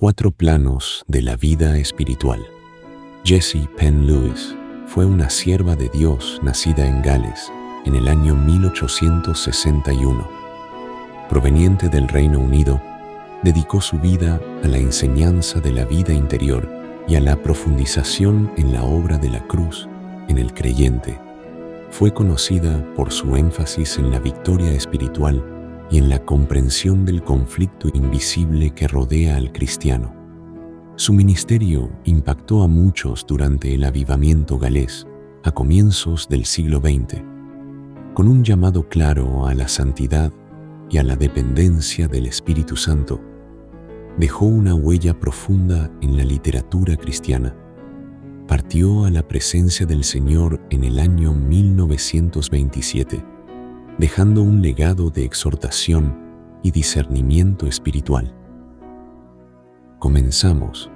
4 planos de la vida espiritual. Jessie Penn Lewis fue una sierva de Dios nacida en Gales en el año 1861. Proveniente del Reino Unido, dedicó su vida a la enseñanza de la vida interior y a la profundización en la obra de la cruz en el creyente. Fue conocida por su énfasis en la victoria espiritual y en la comprensión del conflicto invisible que rodea al cristiano. Su ministerio impactó a muchos durante el avivamiento galés a comienzos del siglo XX, con un llamado claro a la santidad y a la dependencia del Espíritu Santo. Dejó una huella profunda en la literatura cristiana. Partió a la presencia del Señor en el año 1927, dejando un legado de exhortación y discernimiento espiritual. Comenzamos.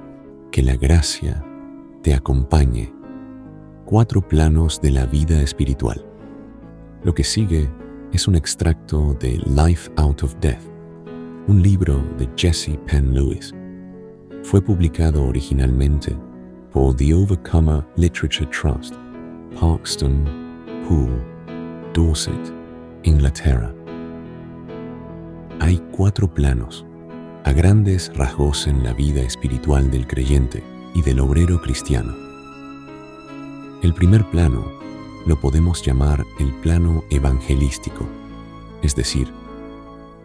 Que la gracia te acompañe. 4 planos de la vida espiritual. Lo que sigue es un extracto de Life Out of Death, un libro de Jessie Penn Lewis. Fue publicado originalmente por The Overcomer Literature Trust, Parkston, Poole, Dorset, Inglaterra. Hay 4 planos, a grandes rasgos en la vida espiritual del creyente y del obrero cristiano. El primer plano lo podemos llamar el plano evangelístico, es decir,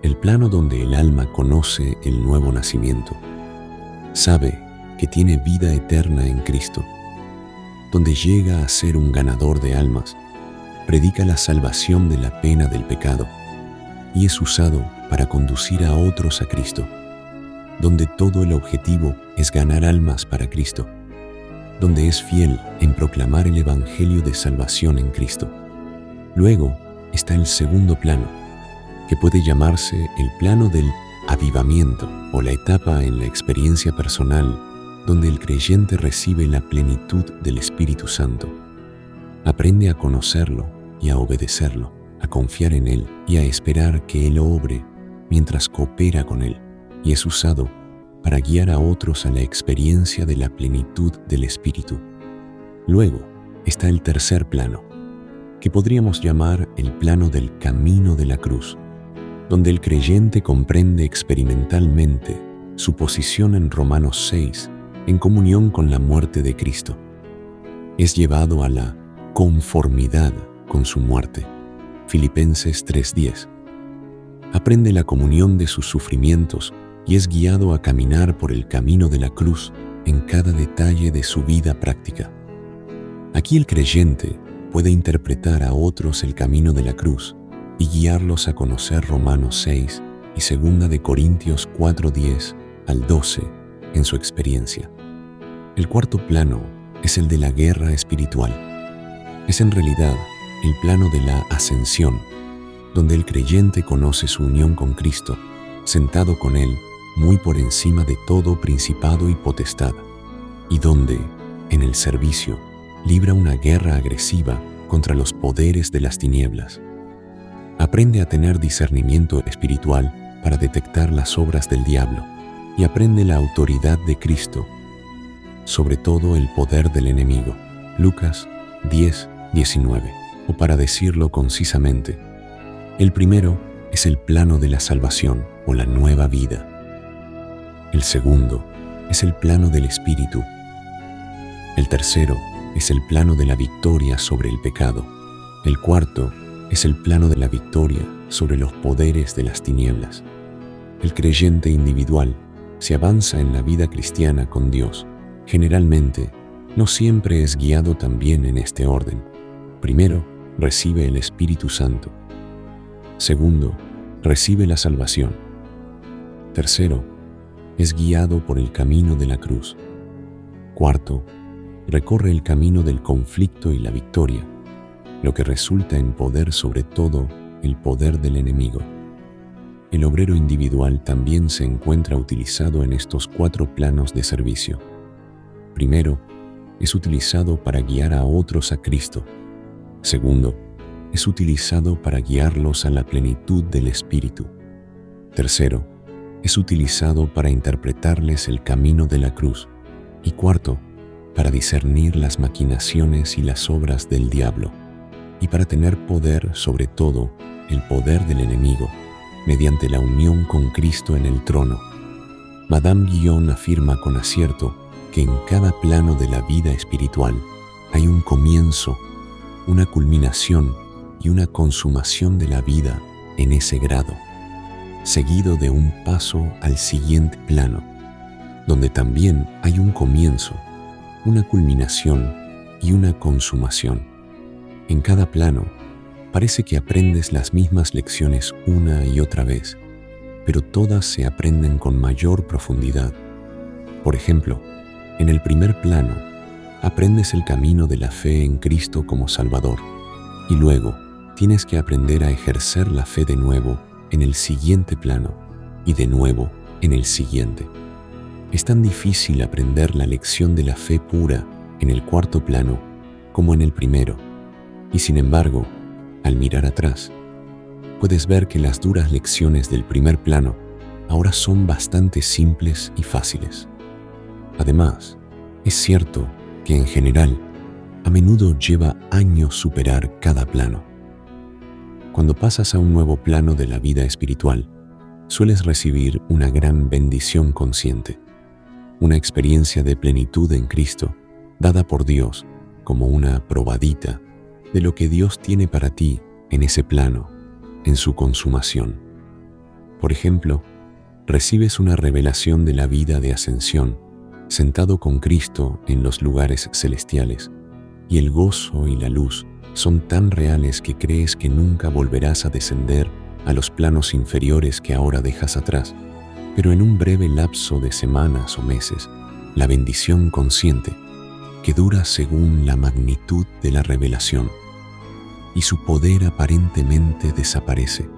el plano donde el alma conoce el nuevo nacimiento, sabe que tiene vida eterna en Cristo, donde llega a ser un ganador de almas, predica la salvación de la pena del pecado y es usado para conducir a otros a Cristo, donde todo el objetivo es ganar almas para Cristo, donde es fiel en proclamar el evangelio de salvación en Cristo. Luego está el segundo plano, que puede llamarse el plano del avivamiento o la etapa en la experiencia personal donde el creyente recibe la plenitud del Espíritu Santo. Aprende a conocerlo y a obedecerlo, a confiar en Él y a esperar que Él obre mientras coopera con Él, y es usado para guiar a otros a la experiencia de la plenitud del Espíritu. Luego está el tercer plano, que podríamos llamar el plano del camino de la cruz, donde el creyente comprende experimentalmente su posición en Romanos 6 en comunión con la muerte de Cristo. Es llevado a la conformidad con su muerte. Filipenses 3:10. Aprende la comunión de sus sufrimientos y es guiado a caminar por el camino de la cruz en cada detalle de su vida práctica. Aquí el creyente puede interpretar a otros el camino de la cruz y guiarlos a conocer Romanos 6 y 2 de Corintios 4:10 al 12 en su experiencia. El cuarto plano es el de la guerra espiritual. Es en realidad el plano de la ascensión, donde el creyente conoce su unión con Cristo, sentado con Él muy por encima de todo principado y potestad, y donde, en el servicio, libra una guerra agresiva contra los poderes de las tinieblas. Aprende a tener discernimiento espiritual para detectar las obras del diablo y aprende la autoridad de Cristo, sobre todo el poder del enemigo. Lucas 10:19, o para decirlo concisamente, el primero es el plano de la salvación o la nueva vida. El segundo es el plano del Espíritu. El tercero es el plano de la victoria sobre el pecado. El cuarto es el plano de la victoria sobre los poderes de las tinieblas. El creyente individual se avanza en la vida cristiana con Dios. Generalmente, no siempre es guiado también en este orden. Primero, recibe el Espíritu Santo. Segundo, recibe la salvación. Tercero, es guiado por el camino de la cruz. Cuarto, recorre el camino del conflicto y la victoria, lo que resulta en poder sobre todo el poder del enemigo. El obrero individual también se encuentra utilizado en estos 4 planos de servicio. Primero, es utilizado para guiar a otros a Cristo. Segundo, es utilizado para guiarlos a la plenitud del Espíritu. Tercero, es utilizado para interpretarles el camino de la cruz y cuarto, para discernir las maquinaciones y las obras del diablo y para tener poder sobre todo el poder del enemigo mediante la unión con Cristo en el trono. Madame Guyon afirma con acierto que en cada plano de la vida espiritual hay un comienzo, una culminación y una consumación de la vida en ese grado, seguido de un paso al siguiente plano, donde también hay un comienzo, una culminación y una consumación. En cada plano, parece que aprendes las mismas lecciones una y otra vez, pero todas se aprenden con mayor profundidad. Por ejemplo, en el primer plano, aprendes el camino de la fe en Cristo como Salvador, y luego tienes que aprender a ejercer la fe de nuevo en el siguiente plano, y de nuevo en el siguiente. Es tan difícil aprender la lección de la fe pura en el cuarto plano como en el primero, y sin embargo, al mirar atrás, puedes ver que las duras lecciones del primer plano ahora son bastante simples y fáciles. Además, es cierto que en general, a menudo lleva años superar cada plano. Cuando pasas a un nuevo plano de la vida espiritual, sueles recibir una gran bendición consciente, una experiencia de plenitud en Cristo, dada por Dios como una probadita de lo que Dios tiene para ti en ese plano, en su consumación. Por ejemplo, recibes una revelación de la vida de ascensión, sentado con Cristo en los lugares celestiales, y el gozo y la luz son tan reales que crees que nunca volverás a descender a los planos inferiores que ahora dejas atrás, pero en un breve lapso de semanas o meses, la bendición consciente, que dura según la magnitud de la revelación, y su poder aparentemente desaparece,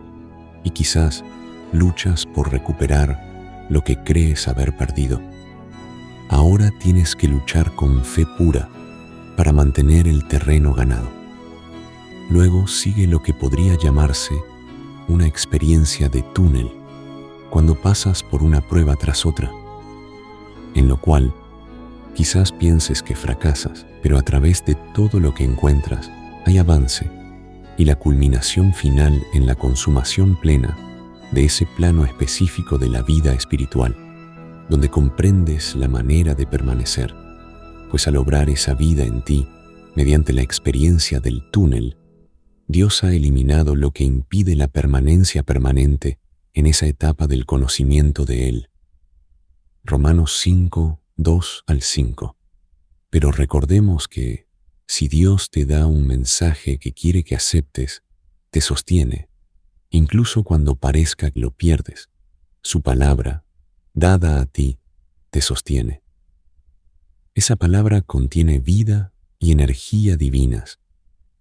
y quizás luchas por recuperar lo que crees haber perdido. Ahora tienes que luchar con fe pura para mantener el terreno ganado. Luego sigue lo que podría llamarse una experiencia de túnel, cuando pasas por una prueba tras otra, en lo cual quizás pienses que fracasas, pero a través de todo lo que encuentras hay avance y la culminación final en la consumación plena de ese plano específico de la vida espiritual, donde comprendes la manera de permanecer, pues al obrar esa vida en ti, mediante la experiencia del túnel, Dios ha eliminado lo que impide la permanencia permanente en esa etapa del conocimiento de Él. Romanos 5, 2 al 5. Pero recordemos que, si Dios te da un mensaje que quiere que aceptes, te sostiene, incluso cuando parezca que lo pierdes. Su palabra, dada a ti, te sostiene. Esa palabra contiene vida y energía divinas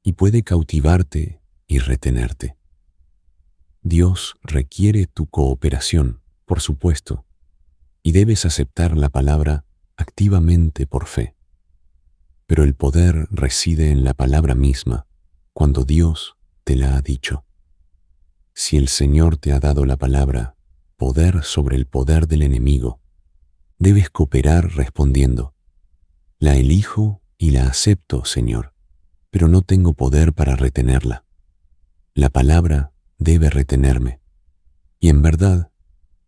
y puede cautivarte y retenerte. Dios requiere tu cooperación, por supuesto, y debes aceptar la palabra activamente por fe. Pero el poder reside en la palabra misma, cuando Dios te la ha dicho. Si el Señor te ha dado la palabra, poder sobre el poder del enemigo, debes cooperar respondiendo: la elijo y la acepto, Señor, pero no tengo poder para retenerla. La palabra debe retenerme. Y en verdad,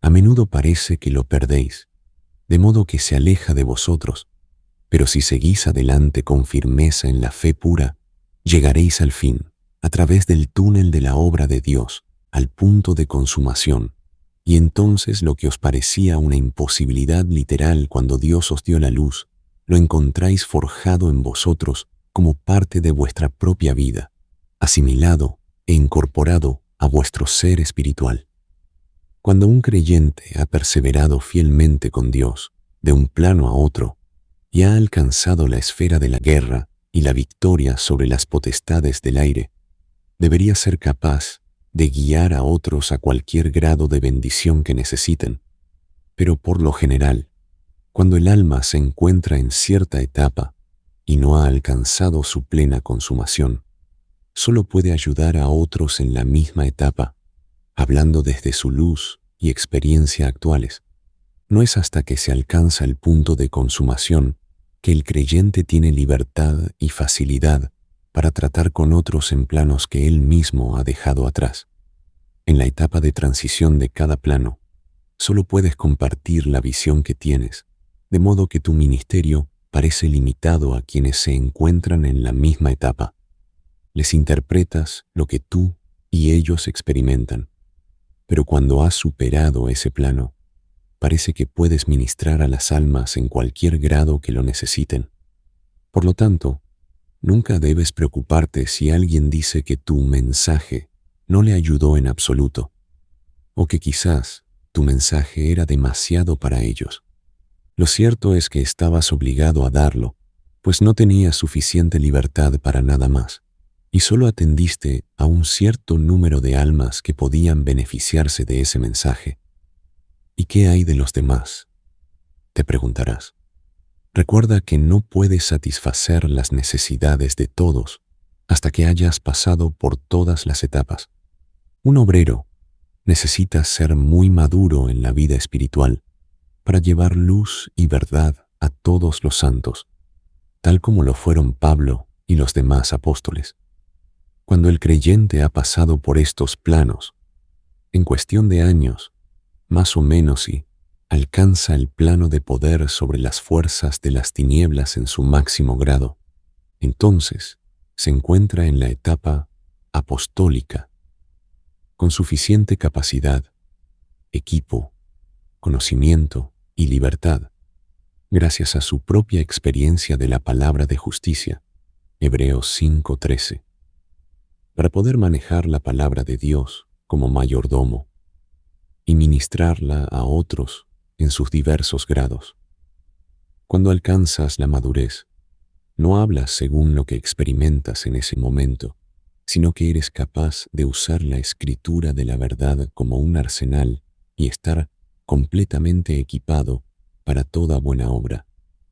a menudo parece que lo perdéis, de modo que se aleja de vosotros, pero si seguís adelante con firmeza en la fe pura, llegaréis al fin, a través del túnel de la obra de Dios, al punto de consumación, y entonces lo que os parecía una imposibilidad literal cuando Dios os dio la luz, lo encontráis forjado en vosotros como parte de vuestra propia vida, asimilado e incorporado a vuestro ser espiritual. Cuando un creyente ha perseverado fielmente con Dios, de un plano a otro, y ha alcanzado la esfera de la guerra y la victoria sobre las potestades del aire, debería ser capaz de guiar a otros a cualquier grado de bendición que necesiten. Pero por lo general, cuando el alma se encuentra en cierta etapa y no ha alcanzado su plena consumación, solo puede ayudar a otros en la misma etapa, hablando desde su luz y experiencia actuales. No es hasta que se alcanza el punto de consumación que el creyente tiene libertad y facilidad para tratar con otros en planos que él mismo ha dejado atrás. En la etapa de transición de cada plano, solo puedes compartir la visión que tienes, de modo que tu ministerio parece limitado a quienes se encuentran en la misma etapa. Les interpretas lo que tú y ellos experimentan, pero cuando has superado ese plano, parece que puedes ministrar a las almas en cualquier grado que lo necesiten. Por lo tanto, nunca debes preocuparte si alguien dice que tu mensaje no le ayudó en absoluto, o que quizás tu mensaje era demasiado para ellos. Lo cierto es que estabas obligado a darlo, pues no tenías suficiente libertad para nada más, y solo atendiste a un cierto número de almas que podían beneficiarse de ese mensaje. ¿Y qué hay de los demás?, te preguntarás. Recuerda que no puedes satisfacer las necesidades de todos hasta que hayas pasado por todas las etapas. Un obrero necesita ser muy maduro en la vida espiritual para llevar luz y verdad a todos los santos, tal como lo fueron Pablo y los demás apóstoles. Cuando el creyente ha pasado por estos planos, en cuestión de años, más o menos, y alcanza el plano de poder sobre las fuerzas de las tinieblas en su máximo grado, entonces se encuentra en la etapa apostólica, con suficiente capacidad, equipo, conocimiento y libertad, gracias a su propia experiencia de la palabra de justicia, Hebreos 5:13, para poder manejar la palabra de Dios como mayordomo y ministrarla a otros en sus diversos grados. Cuando alcanzas la madurez, no hablas según lo que experimentas en ese momento, sino que eres capaz de usar la escritura de la verdad como un arsenal y estar completamente equipado para toda buena obra,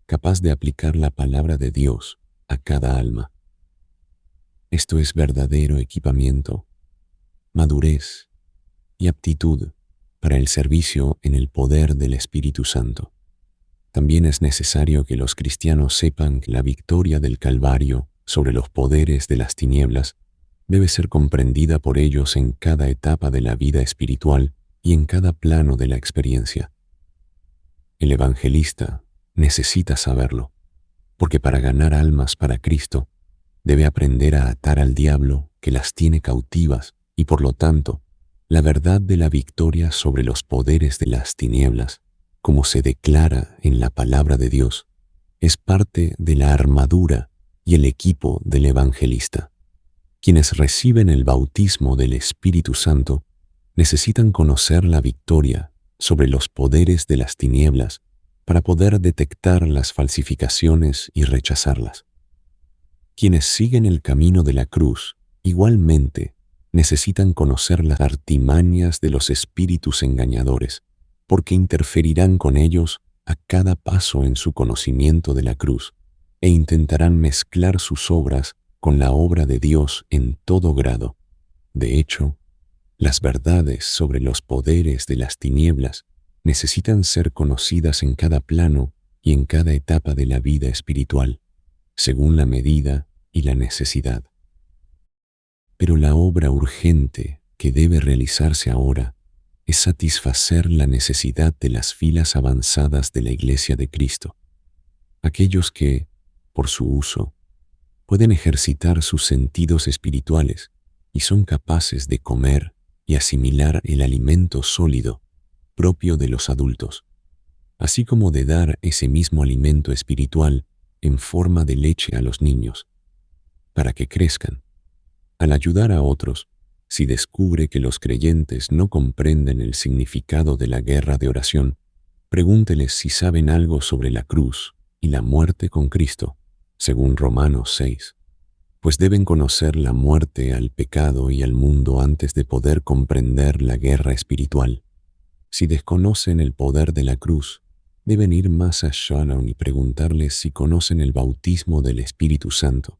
capaz de aplicar la palabra de Dios a cada alma. Esto es verdadero equipamiento, madurez y aptitud para el servicio en el poder del Espíritu Santo. También es necesario que los cristianos sepan que la victoria del Calvario sobre los poderes de las tinieblas debe ser comprendida por ellos en cada etapa de la vida espiritual y en cada plano de la experiencia. El evangelista necesita saberlo, porque para ganar almas para Cristo, debe aprender a atar al diablo que las tiene cautivas y, por lo tanto, la verdad de la victoria sobre los poderes de las tinieblas, como se declara en la palabra de Dios, es parte de la armadura y el equipo del evangelista. Quienes reciben el bautismo del Espíritu Santo necesitan conocer la victoria sobre los poderes de las tinieblas para poder detectar las falsificaciones y rechazarlas. Quienes siguen el camino de la cruz igualmente necesitan conocer las artimañas de los espíritus engañadores, porque interferirán con ellos a cada paso en su conocimiento de la cruz e intentarán mezclar sus obras con la obra de Dios en todo grado. De hecho, las verdades sobre los poderes de las tinieblas necesitan ser conocidas en cada plano y en cada etapa de la vida espiritual, según la medida y la necesidad. Pero la obra urgente que debe realizarse ahora es satisfacer la necesidad de las filas avanzadas de la Iglesia de Cristo, aquellos que, por su uso, pueden ejercitar sus sentidos espirituales y son capaces de comer y asimilar el alimento sólido propio de los adultos, así como de dar ese mismo alimento espiritual en forma de leche a los niños, para que crezcan. Al ayudar a otros, si descubre que los creyentes no comprenden el significado de la guerra de oración, pregúnteles si saben algo sobre la cruz y la muerte con Cristo, según Romanos 6, pues deben conocer la muerte al pecado y al mundo antes de poder comprender la guerra espiritual. Si desconocen el poder de la cruz, deben ir más a Shalom y preguntarles si conocen el bautismo del Espíritu Santo,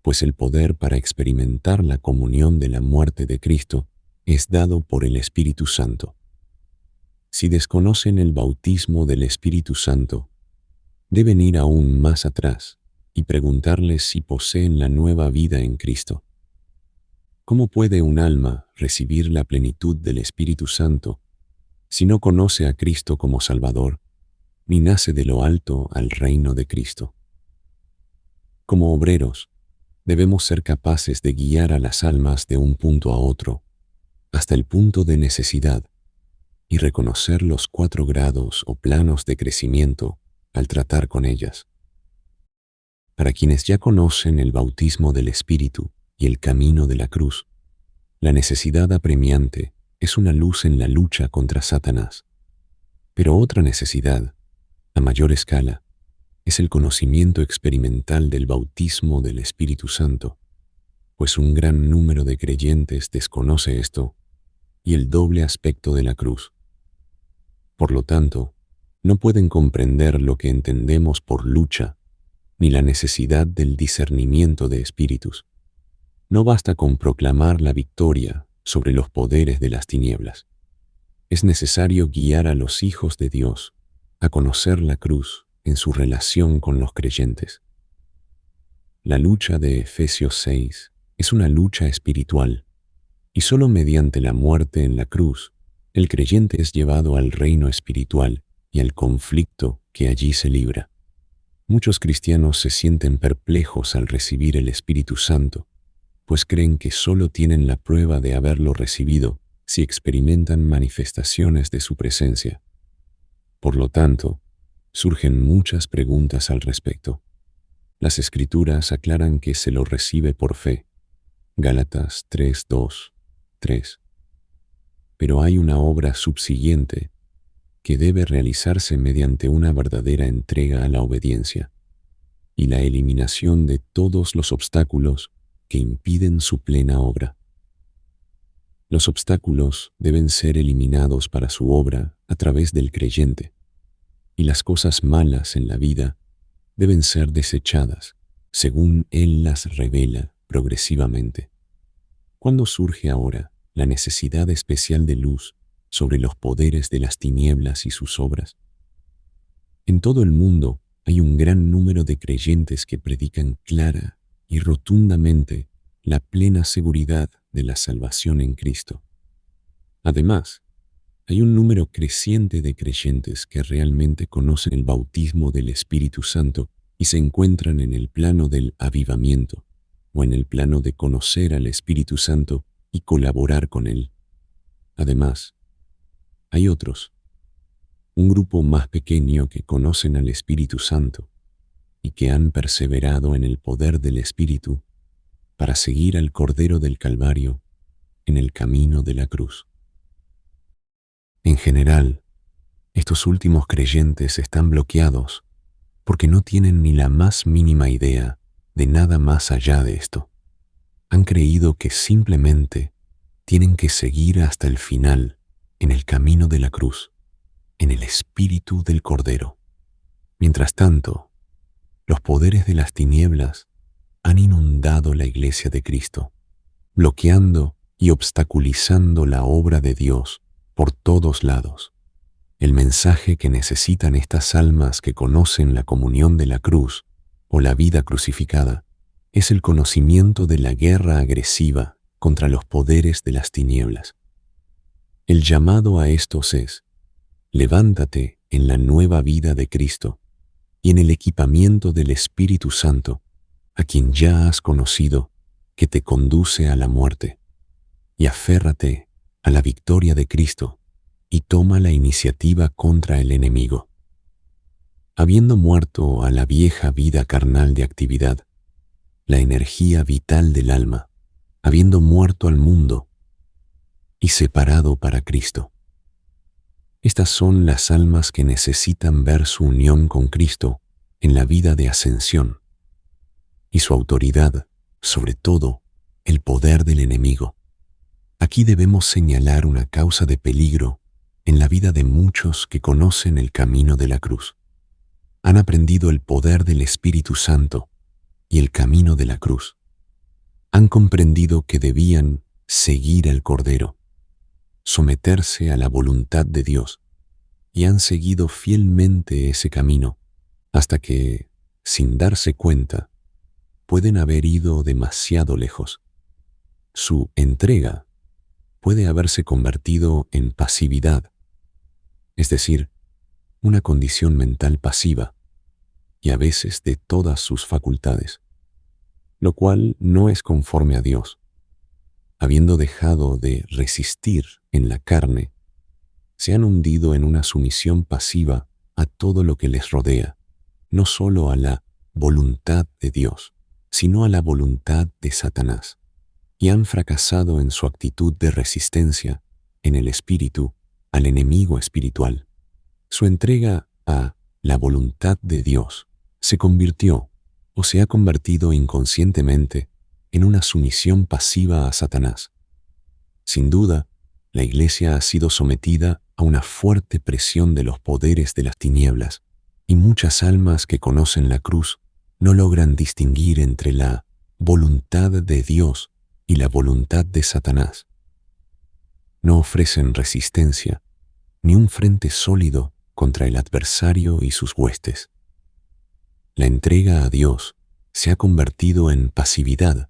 pues el poder para experimentar la comunión de la muerte de Cristo es dado por el Espíritu Santo. Si desconocen el bautismo del Espíritu Santo, deben ir aún más atrás y preguntarles si poseen la nueva vida en Cristo. ¿Cómo puede un alma recibir la plenitud del Espíritu Santo si no conoce a Cristo como Salvador, ni nace de lo alto al reino de Cristo? Como obreros, debemos ser capaces de guiar a las almas de un punto a otro, hasta el punto de necesidad, y reconocer los 4 grados o planos de crecimiento al tratar con ellas. Para quienes ya conocen el bautismo del Espíritu y el camino de la cruz, la necesidad apremiante es una luz en la lucha contra Satanás. Pero otra necesidad, a mayor escala, es el conocimiento experimental del bautismo del Espíritu Santo, pues un gran número de creyentes desconoce esto y el doble aspecto de la cruz. Por lo tanto, no pueden comprender lo que entendemos por lucha, ni la necesidad del discernimiento de espíritus. No basta con proclamar la victoria sobre los poderes de las tinieblas. Es necesario guiar a los hijos de Dios a conocer la cruz en su relación con los creyentes. La lucha de Efesios 6 es una lucha espiritual, y solo mediante la muerte en la cruz, el creyente es llevado al reino espiritual y al conflicto que allí se libra. Muchos cristianos se sienten perplejos al recibir el Espíritu Santo, pues creen que solo tienen la prueba de haberlo recibido si experimentan manifestaciones de su presencia. Por lo tanto, surgen muchas preguntas al respecto. Las Escrituras aclaran que se lo recibe por fe. Gálatas 3:2, 3. Pero hay una obra subsiguiente que debe realizarse mediante una verdadera entrega a la obediencia y la eliminación de todos los obstáculos que impiden su plena obra. Los obstáculos deben ser eliminados para su obra a través del creyente, y las cosas malas en la vida deben ser desechadas según Él las revela progresivamente. ¿Cuándo surge ahora la necesidad especial de luz sobre los poderes de las tinieblas y sus obras? En todo el mundo hay un gran número de creyentes que predican clara y rotundamente la plena seguridad de la salvación en Cristo. Además, hay un número creciente de creyentes que realmente conocen el bautismo del Espíritu Santo y se encuentran en el plano del avivamiento o en el plano de conocer al Espíritu Santo y colaborar con Él. Además, hay otros, un grupo más pequeño que conocen al Espíritu Santo y que han perseverado en el poder del Espíritu para seguir al Cordero del Calvario en el camino de la cruz. En general, estos últimos creyentes están bloqueados porque no tienen ni la más mínima idea de nada más allá de esto. Han creído que simplemente tienen que seguir hasta el final en el camino de la cruz, en el espíritu del Cordero. Mientras tanto, los poderes de las tinieblas han inundado la iglesia de Cristo, bloqueando y obstaculizando la obra de Dios por todos lados. El mensaje que necesitan estas almas que conocen la comunión de la cruz o la vida crucificada es el conocimiento de la guerra agresiva contra los poderes de las tinieblas. El llamado a estos es: levántate en la nueva vida de Cristo y en el equipamiento del Espíritu Santo, a quien ya has conocido, que te conduce a la muerte, y aférrate a la victoria de Cristo y toma la iniciativa contra el enemigo. Habiendo muerto a la vieja vida carnal de actividad, la energía vital del alma, habiendo muerto al mundo y separado para Cristo. Estas son las almas que necesitan ver su unión con Cristo en la vida de ascensión y su autoridad, sobre todo, el poder del enemigo. Aquí debemos señalar una causa de peligro en la vida de muchos que conocen el camino de la cruz. Han aprendido el poder del Espíritu Santo y el camino de la cruz. Han comprendido que debían seguir al Cordero, someterse a la voluntad de Dios y han seguido fielmente ese camino hasta que, sin darse cuenta, pueden haber ido demasiado lejos. Su entrega puede haberse convertido en pasividad, es decir, una condición mental pasiva y a veces de todas sus facultades, lo cual no es conforme a Dios. Habiendo dejado de resistir en la carne, se han hundido en una sumisión pasiva a todo lo que les rodea, no solo a la voluntad de Dios, sino a la voluntad de Satanás, y han fracasado en su actitud de resistencia en el espíritu al enemigo espiritual. Su entrega a la voluntad de Dios se convirtió o se ha convertido inconscientemente en una sumisión pasiva a Satanás. Sin duda, la Iglesia ha sido sometida a una fuerte presión de los poderes de las tinieblas, y muchas almas que conocen la cruz no logran distinguir entre la voluntad de Dios y la voluntad de Satanás. No ofrecen resistencia ni un frente sólido contra el adversario y sus huestes. La entrega a Dios se ha convertido en pasividad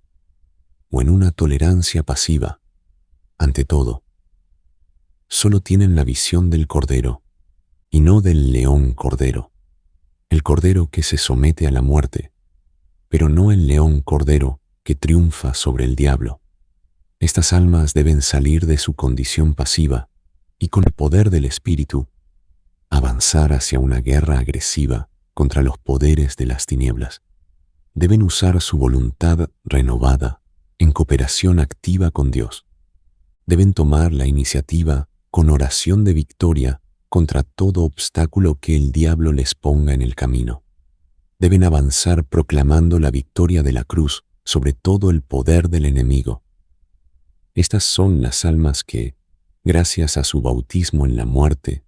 o en una tolerancia pasiva. Ante todo, solo tienen la visión del Cordero y no del león Cordero, el Cordero que se somete a la muerte, pero no el león Cordero que triunfa sobre el diablo. Estas almas deben salir de su condición pasiva y con el poder del Espíritu avanzar hacia una guerra agresiva contra los poderes de las tinieblas. Deben usar su voluntad renovada en cooperación activa con Dios. Deben tomar la iniciativa con oración de victoria contra todo obstáculo que el diablo les ponga en el camino. Deben avanzar proclamando la victoria de la cruz sobre todo el poder del enemigo. Estas son las almas que, gracias a su bautismo en la muerte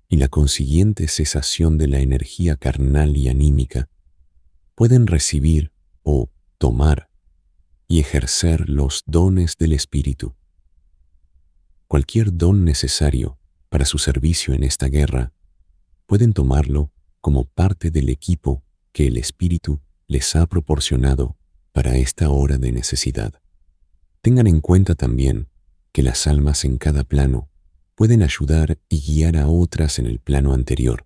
y la consiguiente cesación de la energía carnal y anímica, pueden recibir o tomar y ejercer los dones del Espíritu. Cualquier don necesario para su servicio en esta guerra, pueden tomarlo como parte del equipo que el Espíritu les ha proporcionado para esta hora de necesidad. Tengan en cuenta también que las almas en cada plano pueden ayudar y guiar a otras en el plano anterior,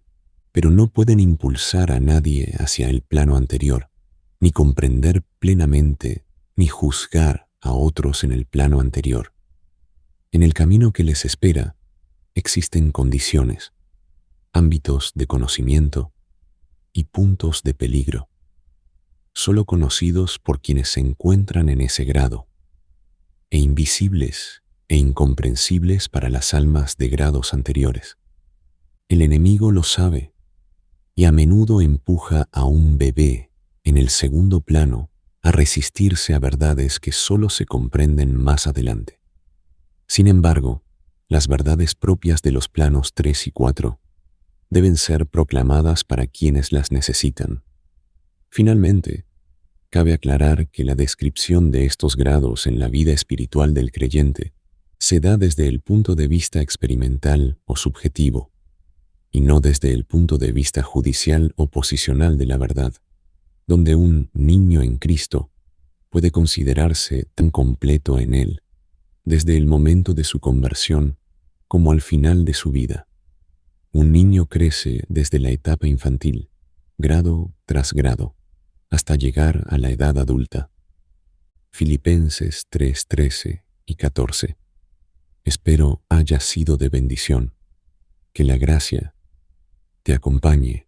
pero no pueden impulsar a nadie hacia el plano anterior, ni comprender plenamente, ni juzgar a otros en el plano anterior. En el camino que les espera existen condiciones, ámbitos de conocimiento y puntos de peligro, solo conocidos por quienes se encuentran en ese grado, e invisibles e incomprensibles para las almas de grados anteriores. El enemigo lo sabe y a menudo empuja a un bebé en el segundo plano a resistirse a verdades que solo se comprenden más adelante. Sin embargo, las verdades propias de los planos 3 y 4 deben ser proclamadas para quienes las necesitan. Finalmente, cabe aclarar que la descripción de estos grados en la vida espiritual del creyente se da desde el punto de vista experimental o subjetivo, y no desde el punto de vista judicial o posicional de la verdad, donde un niño en Cristo puede considerarse tan completo en Él, desde el momento de su conversión como al final de su vida. Un niño crece desde la etapa infantil, grado tras grado, hasta llegar a la edad adulta. Filipenses 3:13 y 14. Espero haya sido de bendición. Que la gracia te acompañe